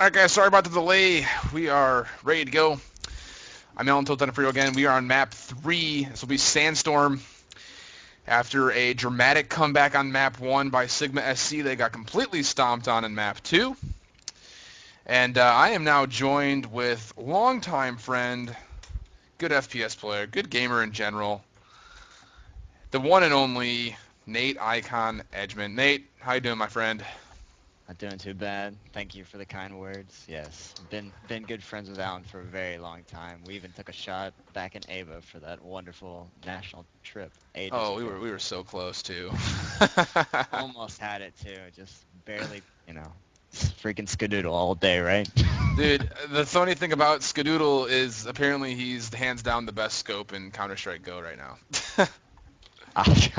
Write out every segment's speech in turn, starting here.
Alright guys, sorry about the delay. We are ready to go. I'm Alan Totenfrio again. We are on map 3. This will be Sandstorm. After a dramatic comeback on map 1 by Sigma SC, they got completely stomped on in map 2. And I am now joined with longtime friend, good FPS player, good gamer in general, the one and only Nate Icon Edgman. Nate, how you doing, my friend? Not doing too bad. Thank you for the kind words. Yes, been good friends with Alan for a very long time. We even took a shot back in Ava for that wonderful national trip ages Oh, ago. we were so close too. Almost had it too, just barely, freaking skadoodle all day, right? Dude, the funny thing about Skadoodle is apparently he's hands down the best scope in Counter-Strike Go right now.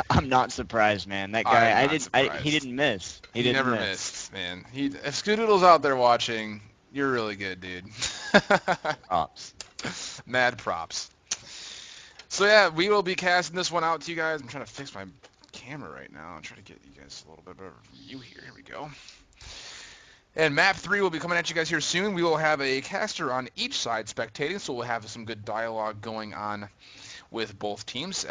I'm not surprised, man. That I guy, am not he surprised. didn't miss. He He didn't never miss. missed, man. If Skadoodle's out there watching, you're really good, dude. Props. Mad props. So yeah, we will be casting this one out to you guys. I'm trying to fix my camera right now. I'm trying to get you guys a little bit better view here. Here we go. And map 3 will be coming at you guys here soon. We will have a caster on each side spectating, so we'll have some good dialogue going on with both teams.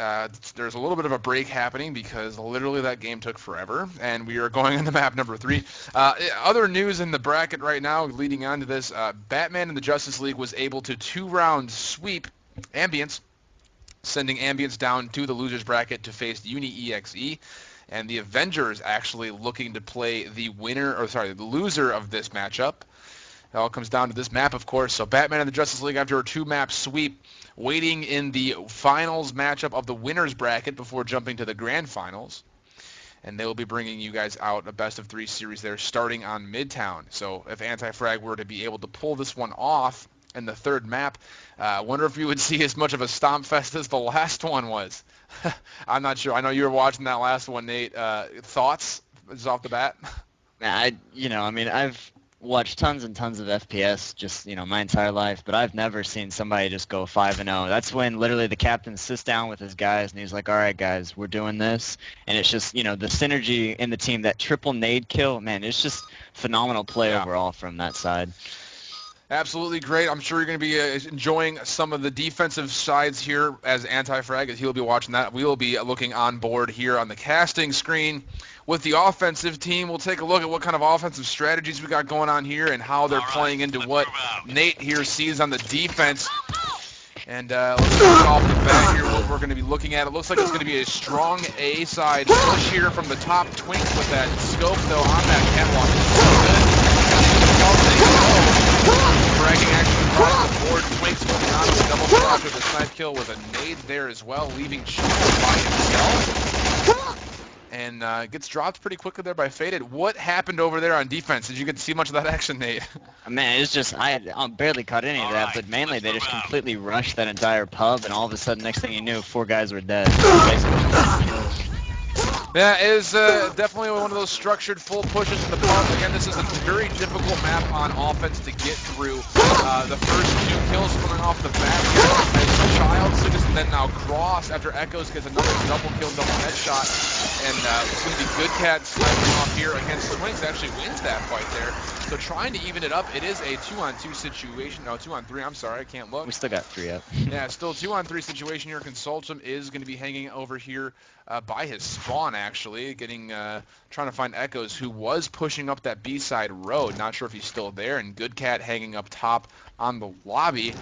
There's a little bit of a break happening because literally that game took forever, and we are going into map number 3. Other news in the bracket right now leading on to this, Batman in the Justice League was able to 2-round sweep Ambience, sending Ambience down to the losers bracket to face Uni-EXE. And the Avengers actually looking to play the loser of this matchup. It all comes down to this map, of course. So Batman and the Justice League, after a 2-map sweep, waiting in the finals matchup of the winners bracket before jumping to the grand finals. And they will be bringing you guys out a best-of-3 series there starting on Midtown. So if antiFrag were to be able to pull this one off in the third map, I wonder if you would see as much of a stomp fest as the last one was. I'm not sure. I know you were watching that last one, Nate. Thoughts just off the bat? I've watched tons and tons of FPS just, my entire life, but I've never seen somebody just go 5-0. That's when literally the captain sits down with his guys and he's like, all right, guys, we're doing this. And it's just, the synergy in the team, that triple nade kill, man, it's just phenomenal play Yeah. overall from that side. Absolutely great. I'm sure you're going to be enjoying some of the defensive sides here as anti-frag, as he'll be watching that. We will be looking on board here on the casting screen with the offensive team. We'll take a look at what kind of offensive strategies we got going on here and how they're playing into what Nate here sees on the defense. And let's start off the bat here what we're going to be looking at. It looks like it's going to be a strong A-side push here from the top Twinks with that scope, though, on that catwalk. Fragging actually across the board. Twinks moving on to the double shot with a snipe kill with a nade there as well, leaving Chico by himself. And gets dropped pretty quickly there by Faded. What happened over there on defense? Did you get to see much of that action, Nate? Man, it's just, I barely caught any of that, but mainly they just completely rushed that entire pub, and all of a sudden, next thing you knew, 4 guys were dead. Yeah, it is definitely one of those structured full pushes in the pump. Again, this is a very difficult map on offense to get through. The first 2 kills coming off the bat here as Child Citizen, then now Cross after Echoes gets another double kill, double headshot. And it's going to be Good Cat sniping off here against Twinks. Actually wins that fight there. So trying to even it up, it is a 2-on-2 situation. No, 2-on-3, I'm sorry, I can't look. We still got 3 up. Yeah, still 2-on-3 situation here. Consultum is going to be hanging over here by his spawn, actually, trying to find Echoes, who was pushing up that B-side road. Not sure if he's still there. And Good Cat hanging up top on the lobby.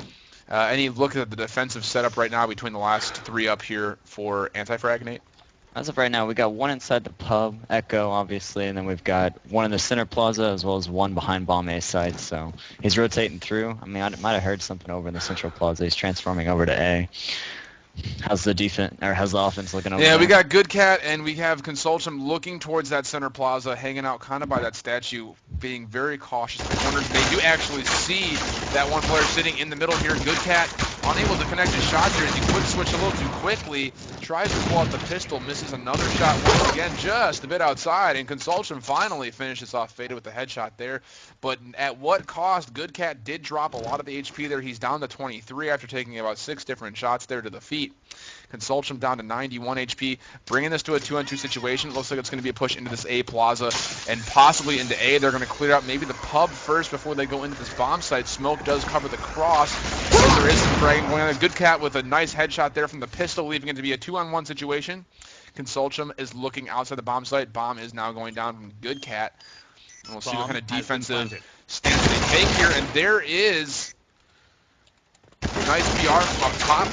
Any look at the defensive setup right now between the last 3 up here for anti-frag, Nate? As of right now, we got 1 inside the pub, Echo, obviously, and then we've got 1 in the center plaza, as well as 1 behind Bomb A side, so he's rotating through. I mean, I might have heard something over in the central plaza. He's transforming over to A. How's the defense, or how's the offense looking over there? Yeah, we got Good Cat, and we have Consultum looking towards that center plaza, hanging out kind of by that statue, being very cautious. The corners, they do actually see that one player sitting in the middle here. Good Cat unable to connect his shot here, and he quick switch a little too quickly. Tries to pull out the pistol, misses another shot once again, just a bit outside, and Consulsion finally finishes off Faded with the headshot there. But at what cost? Good Cat did drop a lot of the HP there. He's down to 23 after taking about 6 different shots there to the feet. Consulsion down to 91 HP, bringing this to a 2-on-2 situation. It looks like it's going to be a push into this A plaza and possibly into A. They're going to clear out maybe the pub first before they go into this bomb site. Smoke does cover the cross. There is some fragging going on. Good Cat with a nice headshot there from the pistol, leaving it to be a 2-on-1 situation. Consultum is looking outside the bomb site. Bomb is now going down from Good Cat. And we'll see what kind of defensive stance they take here. And there is a nice PR from up top.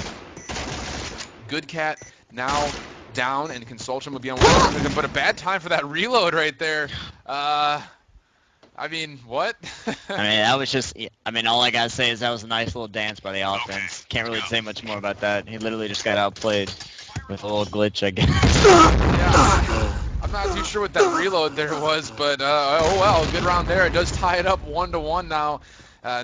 Good Cat now down, and Consultum will be on one. But a bad time for that reload right there. I mean, what? I mean, that was just, I mean, all I gotta say is that was a nice little dance by the offense. Can't really say much more about that. He literally just got outplayed with a little glitch, I guess. Yeah, I'm not too sure what that reload there was, but oh well, good round there. It does tie it up 1-1 now.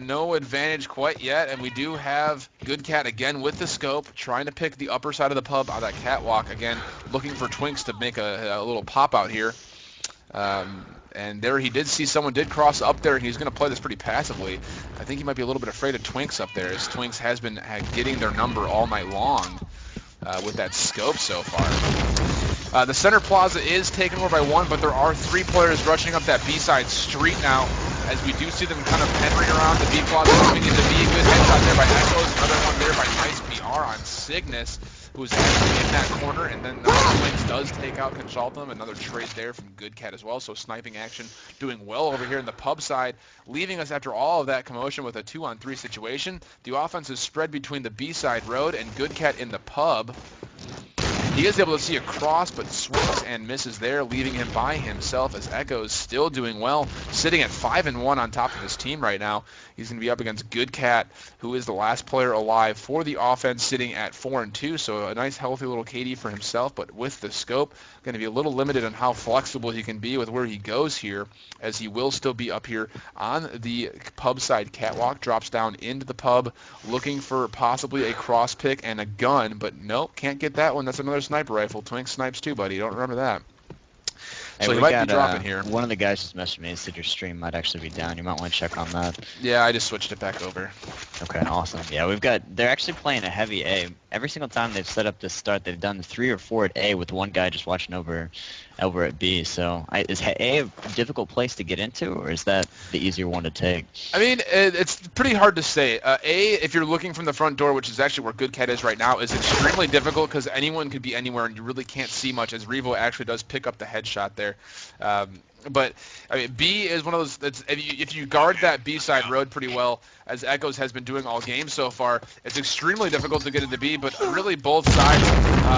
No advantage quite yet, and we do have Good Cat again with the scope, trying to pick the upper side of the pub on that catwalk again, looking for Twinks to make a little pop out here. And there he did see someone did cross up there, and he's going to play this pretty passively. I think he might be a little bit afraid of Twinks up there, as Twinks has been getting their number all night long with that scope so far. The center plaza is taken over by 1, but there are 3 players rushing up that B-side street now, as we do see them kind of penetrating around the B plaza, moving into B. Good headshot there by Echoes, another one there by nice BR on Cygnus, who's actually in that corner, and then Twinks does take out Consultum, another trade there from Good Cat as well, so sniping action doing well over here in the pub side, leaving us after all of that commotion with a 2-on-3 situation. The offense is spread between the B-side road and Good Cat in the pub. He is able to see a cross, but swings and misses there, leaving him by himself, as Echoes still doing well, sitting at 5-1 on top of his team right now. He's going to be up against Good Cat, who is the last player alive for the offense, sitting at 4-2, so a nice healthy little KD for himself, but with the scope, going to be a little limited on how flexible he can be with where he goes here, as he will still be up here on the pub side catwalk, drops down into the pub, looking for possibly a cross pick and a gun, but nope, can't get that one. That's another sniper rifle. Twink snipes too, buddy. Don't remember that. Hey, So he might be dropping here. One of the guys just messaged me and said your stream might actually be down. You might want to check on that. Yeah, I just switched it back over. Okay, awesome. Yeah, they're actually playing a heavy A. Every single time they've set up this start, they've done 3 or 4 at A with one guy just watching over at B. So is A a difficult place to get into, or is that the easier one to take? I mean, it's pretty hard to say. A, if you're looking from the front door, which is actually where Good Cat is right now, is extremely difficult because anyone could be anywhere and you really can't see much, as Revo actually does pick up the headshot there. But I mean, B is one of those. If you guard that B side road pretty well, as Echoes has been doing all game so far, it's extremely difficult to get into B. But really, both sides,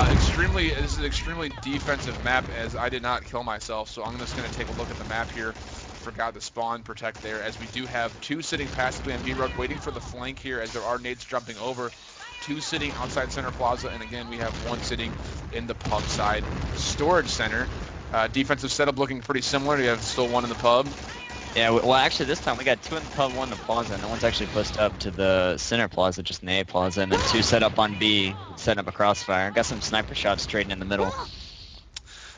this is an extremely defensive map. As I did not kill myself, so I'm just going to take a look at the map here. Forgot to spawn protect there, as we do have 2 sitting passively on B-Road, waiting for the flank here, as there are nades jumping over. 2 sitting outside center plaza, and again we have 1 sitting in the pub side storage center. Defensive setup looking pretty similar. We have still 1 in the pub. Yeah, well, actually, this time we got 2 in the pub, 1 in the plaza, and one's actually pushed up to the center plaza, just in the A plaza, and then 2 set up on B, setting up a crossfire. Got some sniper shots straight in the middle.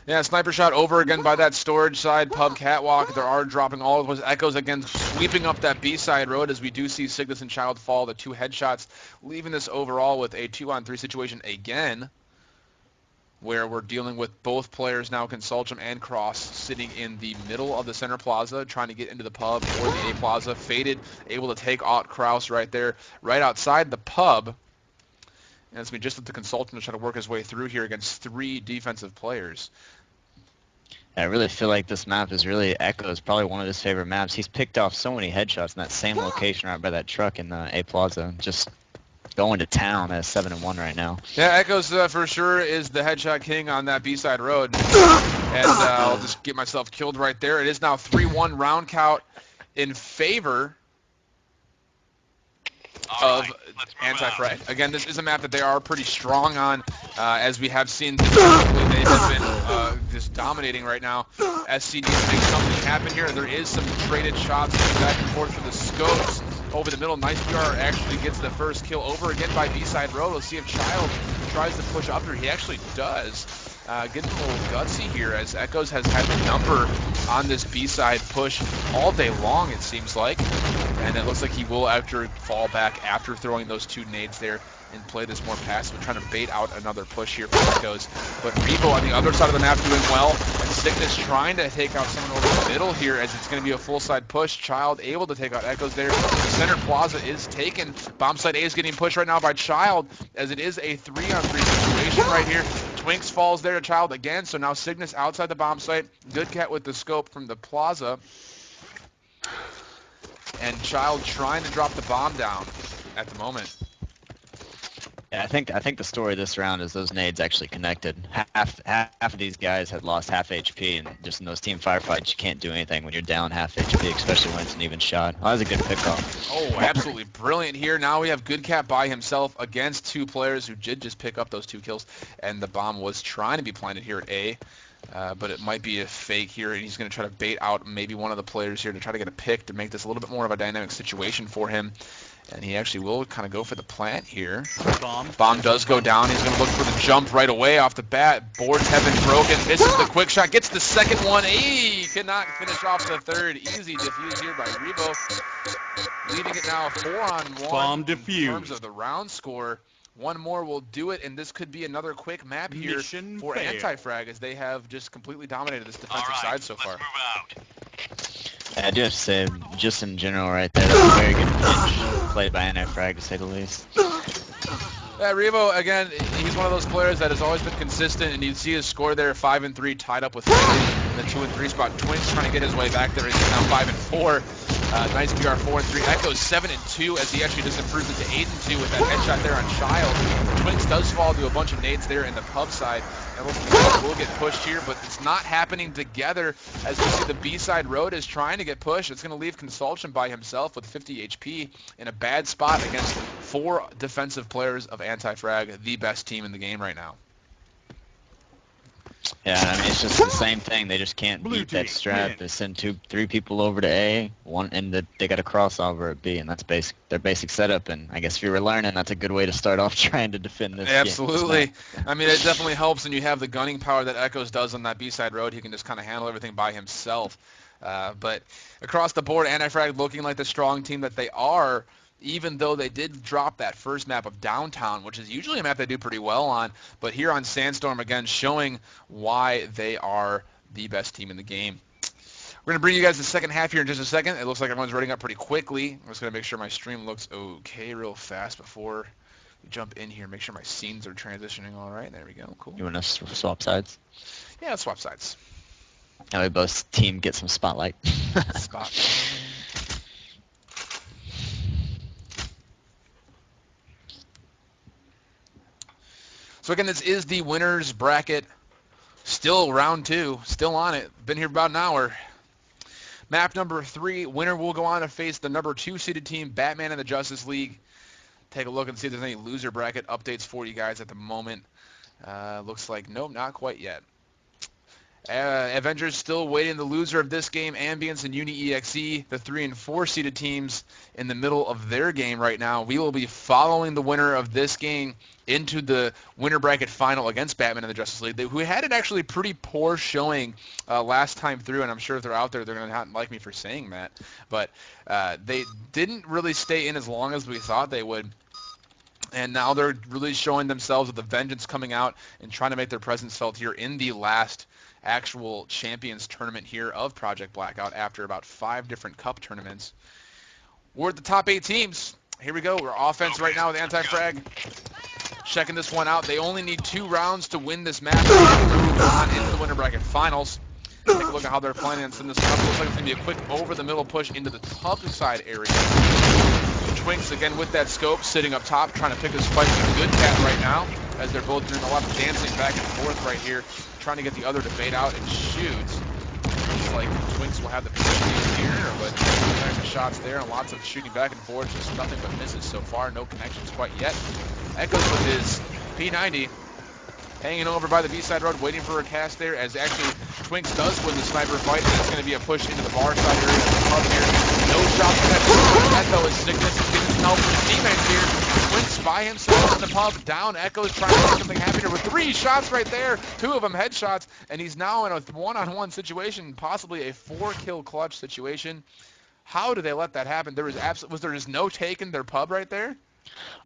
Yeah, sniper shot over again by that storage side pub catwalk. There are dropping all of those Echoes again, sweeping up that B-side road, as we do see Cygnus and Child fall, the 2 headshots, leaving this overall with a 2-on-3 situation again, where we're dealing with both players now, Consultum and Cross, sitting in the middle of the center plaza, trying to get into the pub or the A plaza. Faded, able to take out Kraus right there, right outside the pub. And it's been just let the Consultant try to work his way through here against 3 defensive players. I really feel like this map is really Echo's probably one of his favorite maps. He's picked off so many headshots in that same location right by that truck in the A plaza. Just going to town at 7-1 right now. Yeah, Echoes for sure is the headshot king on that B-side road. And I'll just get myself killed right there. It is now 3-1 round count in favor of antiFrag. Again, this is a map that they are pretty strong on, as we have seen. They have been just dominating right now. SC needs to make something happen here. There is some traded shots back and forth for the scopes. over the middle. Nice PR actually gets the first kill over again by B-side road. Let's see if Child tries to push up here. He actually does. Getting a little gutsy here as Echoes has had the number on this B-side push all day long, it seems like. And it looks like he will fall back after throwing those 2 nades there and play this more passive, trying to bait out another push here for Echoes. But Revo on the other side of the map doing well, and Sickness trying to take out someone over the middle here as it's going to be a full side push. Child able to take out Echoes there. The center plaza is taken. Bomb site A is getting pushed right now by Child as it is a 3-on-3 situation right here. Twinks falls there to Child again, so now Cygnus outside the bomb site. Good Cat with the scope from the plaza. And Child trying to drop the bomb down at the moment. Yeah, I think the story this round is those nades actually connected. Half of these guys had lost half HP, and just in those team firefights, you can't do anything when you're down half HP, especially when it's an even shot. Oh, that was a good pickoff. Oh, absolutely brilliant here. Now we have Good Cat by himself against 2 players who did just pick up those 2 kills, and the bomb was trying to be planted here at A. But it might be a fake here, and he's going to try to bait out maybe one of the players here to try to get a pick to make this a little bit more of a dynamic situation for him. And he actually will kind of go for the plant here. Bomb does go down. He's going to look for the jump right away off the bat. Boards have been broken. Misses the quick shot. Gets the second one. He cannot finish off the third. Easy defuse here by Revo. Leaving it now 4-on-1 Bomb in defused. terms of the round score. One more will do it, and this could be another quick map here Mission for failed. antiFrag as they have just completely dominated this defensive side so far. Yeah, I do have to say, just in general right there, that's a very good pitch played by antiFrag, to say the least. Yeah, Revo, again, he's one of those players that has always been consistent, and you see his score there, 5-3, tied up with 50 in the 2-3 spot. Twins trying to get his way back there. He's now 5-4. Nice PR 4-3. Echoes 7-2 as he actually just improved it to 8-2 with that headshot there on Child. Twins does fall to a bunch of nades there in the pub side, and will get pushed here, but it's not happening together as we see the B-side road is trying to get pushed. It's going to leave Consulsion by himself with 50 HP in a bad spot against 4 defensive players of antiFrag, the best team in the game right now. Yeah, I mean, it's just the same thing. They just can't Blue beat that team, strat. win. They send 3 people over to A, they got a crossover at B, and that's their basic setup. And I guess if you were learning, that's a good way to start off trying to defend this. Absolutely. I mean, it definitely helps when you have the gunning power that Echoes does on that B-side road. He can just kind of handle everything by himself. But across the board, antiFrag looking like the strong team that they are, even though they did drop that first map of Downtown, which is usually a map they do pretty well on. But here on Sandstorm, again, showing why they are the best team in the game. We're going to bring you guys the second half here in just a second. It looks like everyone's running up pretty quickly. I'm just going to make sure my stream looks okay real fast before we jump in here. Make sure my scenes are transitioning all right. There we go. Cool. You want to swap sides? Yeah, let's swap sides. Now we both team get some spotlight. Spotlight. So again, this is the winners bracket. Still round 2, still on it. Been here about an hour. Map number 3, winner will go on to face the number 2 seeded team, Batman and the Justice League. Take a look and see if there's any loser bracket updates for you guys at the moment. Looks like nope, not quite yet. Avengers still waiting. The loser of this game, Ambience and Uni-EXE, the 3 and 4 seeded teams in the middle of their game right now. We will be following the winner of this game into the winner bracket final against Batman and the Justice League, who had an actually pretty poor showing last time through, and I'm sure if they're out there, they're going to not like me for saying that. But they didn't really stay in as long as we thought they would. And now they're really showing themselves with the vengeance coming out and trying to make their presence felt here in the last actual Champions tournament here of Project Blackout after about 5 different cup tournaments. We're at the top 8 teams. Here we go. We're offense right now with antiFrag. Checking this one out. They only need 2 rounds to win this match and move on into the winner bracket finals. Take a look at how they're planning on sending this one up. Looks like it's going to be a quick over-the-middle push into the top side area. Twinks again with that scope sitting up top trying to pick his fight with Good Cat right now as they're both doing a lot of dancing back and forth right here, trying to get the other to bait out and shoot. Looks like Twinks will have the position here, but the shots there and lots of shooting back and forth, just nothing but misses so far, no connections quite yet. Echoes with his P90 hanging over by the B-side road, waiting for a cast there as actually Twinks does win the sniper fight, and it's going to be a push into the bar side area of the pub here. No shots connected. That though is Sickness by himself in the pub. Down Echoes trying to make something happen here with 3 shots right there. 2 of them headshots, and he's now in a one-on-one situation, possibly a 4-kill clutch situation. How did they let that happen? Was there just no take in their pub right there?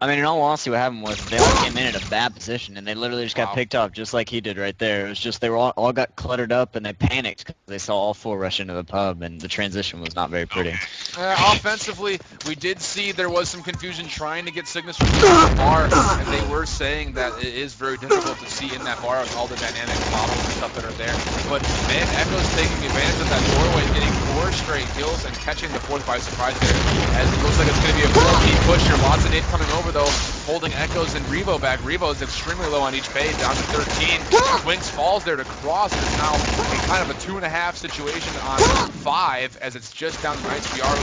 I mean, in all honesty, what happened was they all came in a bad position, and they literally just got Wow. picked off just like he did right there. It was just they were all got cluttered up, and they panicked because they saw all 4 rush into the pub, and the transition was not very pretty. Offensively, we did see there was some confusion trying to get signals from the bar, and they were saying that it is very difficult to see in that bar with all the dynamic models and stuff that are there. But man, Echo's taking advantage of that doorway, getting 4 straight kills and catching the 4th by surprise there. As it looks like it's going to be a full deep push here. Lots of nade coming over though, holding Echoes and Revo back. Revo is extremely low on each page, down to 13. Twinks falls there to cross. It's now a kind of a 2.5 situation on 5, as it's just down to nice VR.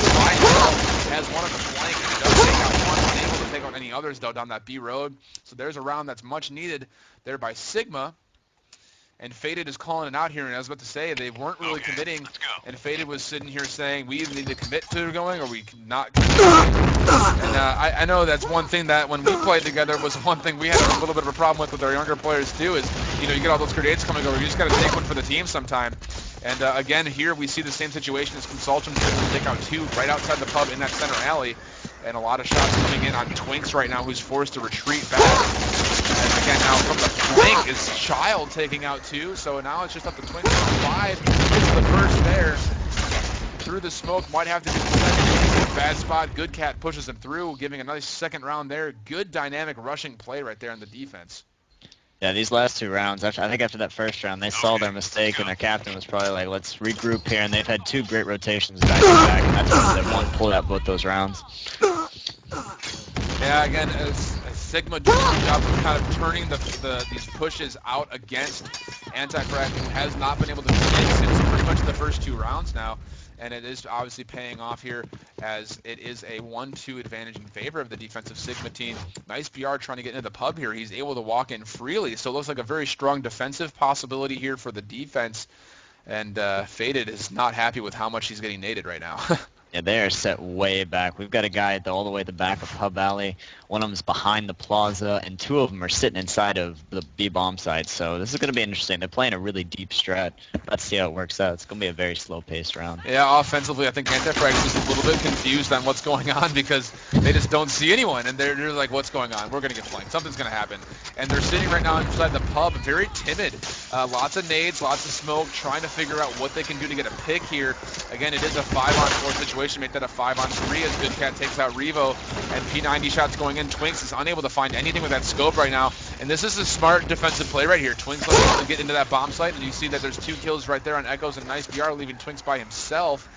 Has one on the flank, and it does take out one, unable to take out any others though down that B road. So there's a round that's much needed there by Sigma. And Faded is calling it out here, and I was about to say they weren't really committing, and Faded was sitting here saying we either need to commit to going or we cannot commit. And I know that's one thing that when we played together was one thing we had a little bit of a problem with our younger players too, is you get all those grenades coming over, you just got to take one for the team sometime. And again, here we see the same situation as Consultum able to take out 2 right outside the pub in that center alley, and a lot of shots coming in on Twinks right now, who's forced to retreat back. And again, now from the flank is Child taking out 2, so now it's just up to Twinks on 5. Gets the first there. Through the smoke, might have to do the second. Bad spot. Good Cat pushes him through, giving a nice second round there. Good dynamic rushing play right there on the defense. Yeah, these last 2 rounds, I think after that first round, they saw their mistake, and their captain was probably like, let's regroup here, and they've had 2 great rotations back to back, and that's why they won pulled out both those rounds. Yeah, again, as Sigma doing a good job of kind of turning these pushes out against antiFrag, who has not been able to commit since pretty much the first 2 rounds now. And it is obviously paying off here, as it is a 1-2 advantage in favor of the defensive Sigma team. Nice BR trying to get into the pub here. He's able to walk in freely, so it looks like a very strong defensive possibility here for the defense. And Faded is not happy with how much he's getting naded right now. Yeah, they are set way back. We've got a guy all the way at the back of Pub Alley. One of them's behind the plaza, and 2 of them are sitting inside of the B-bomb site. So this is going to be interesting. They're playing a really deep strat. Let's see how it works out. It's going to be a very slow-paced round. Yeah, offensively, I think antiFrag is just a little bit confused on what's going on, because they just don't see anyone, and they're like, what's going on? We're going to get flanked. Something's going to happen. And they're sitting right now inside the pub, very timid. Lots of nades, lots of smoke, trying to figure out what they can do to get a pick here. Again, it is a 5-on-4 situation. Make that a 5-on-3 as Good Cat takes out Revo, and P90 shots going in. Twinks is unable to find anything with that scope right now, and this is a smart defensive play right here. Twinks able to get into that bomb site, and you see that there's 2 kills right there on Echoes and nice BR, leaving Twinks by himself.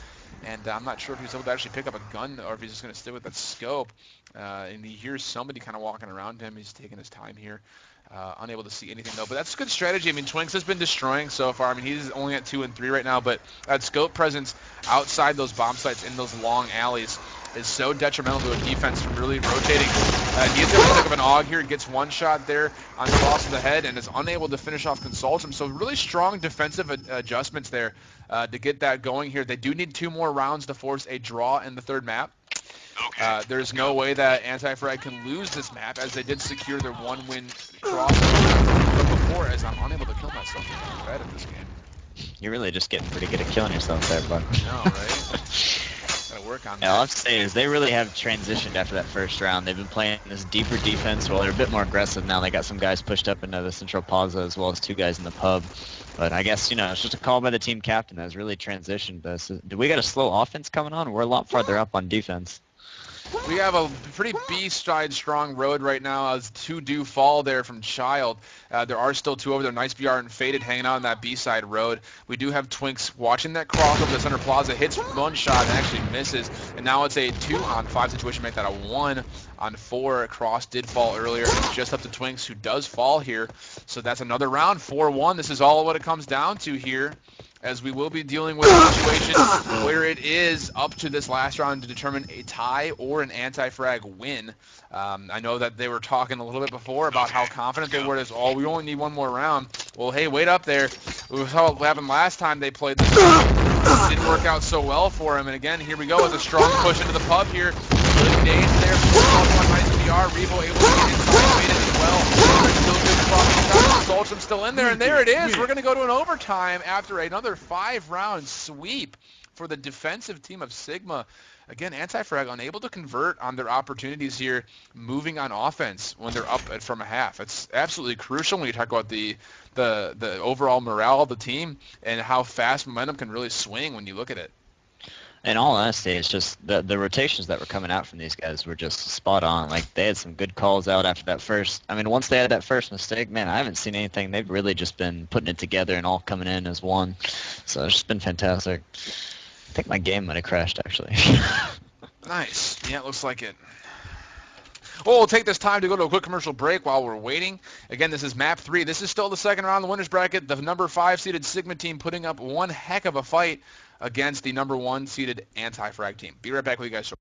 And I'm not sure if he's able to actually pick up a gun or if he's just going to stick with that scope. And he hears somebody kind of walking around him. He's taking his time here. Unable to see anything though, but that's a good strategy. I mean, Twinks has been destroying so far. I mean, he's only at 2 and 3 right now, but that scope presence outside those bomb sites in those long alleys is so detrimental to a defense from really rotating. He is able to pick up an AUG here, gets 1 shot there on the cross of the head, and is unable to finish off Consultum. So really strong defensive adjustments there to get that going here. They do need 2 more rounds to force a draw in the 3rd map. There's no way that antiFrag can lose this map, as they did secure their 1-win crossover from before, as I'm unable to kill myself in bed at this game. You're really just getting pretty good at killing yourself there, bud. I know, right? Gotta work on that. All I have to say is they really have transitioned after that first round. They've been playing this deeper defense. Well, they're a bit more aggressive now. They got some guys pushed up into the central plaza, as well as 2 guys in the pub. But I guess, it's just a call by the team captain that has really transitioned this. Do we got a slow offense coming on? We're a lot farther up on defense. We have a pretty B-side strong road right now, as 2 do fall there from Child. There are still 2 over there. Nice BR and Faded hanging out on that B-side road. We do have Twinks watching that cross over the center plaza, hits 1 shot and actually misses. And now it's a 2-on-5 situation, make that a 1-on-4. Cross did fall earlier. It's just up to Twinks, who does fall here. So that's another round, 4-1. This is all what it comes down to here, as we will be dealing with a situation where it is up to this last round to determine a tie or an anti-frag win. I know that they were talking a little bit before about how confident they were as, we only need 1 more round. Well, hey, wait up there. We saw what happened last time they played this. didn't work out so well for him. And again, here we go with a strong push into the pub here. Good days there for nice PR. Revo able to get inside, made it as well. Still good spot. Solchum still in there, and there it is. We're going to go to an overtime after another 5-round sweep for the defensive team of Sigma. Again, antiFrag unable to convert on their opportunities here, moving on offense when they're up from a half. It's absolutely crucial when you talk about the overall morale of the team and how fast momentum can really swing when you look at it. In all honesty, it's just the rotations that were coming out from these guys were just spot on. Like, they had some good calls out after that first. I mean, once they had that first mistake, man, I haven't seen anything. They've really just been putting it together and all coming in as one. So it's just been fantastic. I think my game might have crashed, actually. Nice. Yeah, it looks like it. Well, we'll take this time to go to a quick commercial break while we're waiting. Again, this is map 3. This is still the second round of the winners bracket. The number 5 seeded Sigma team putting up one heck of a fight against the number 1 seeded antiFrag team. Be right back with you guys.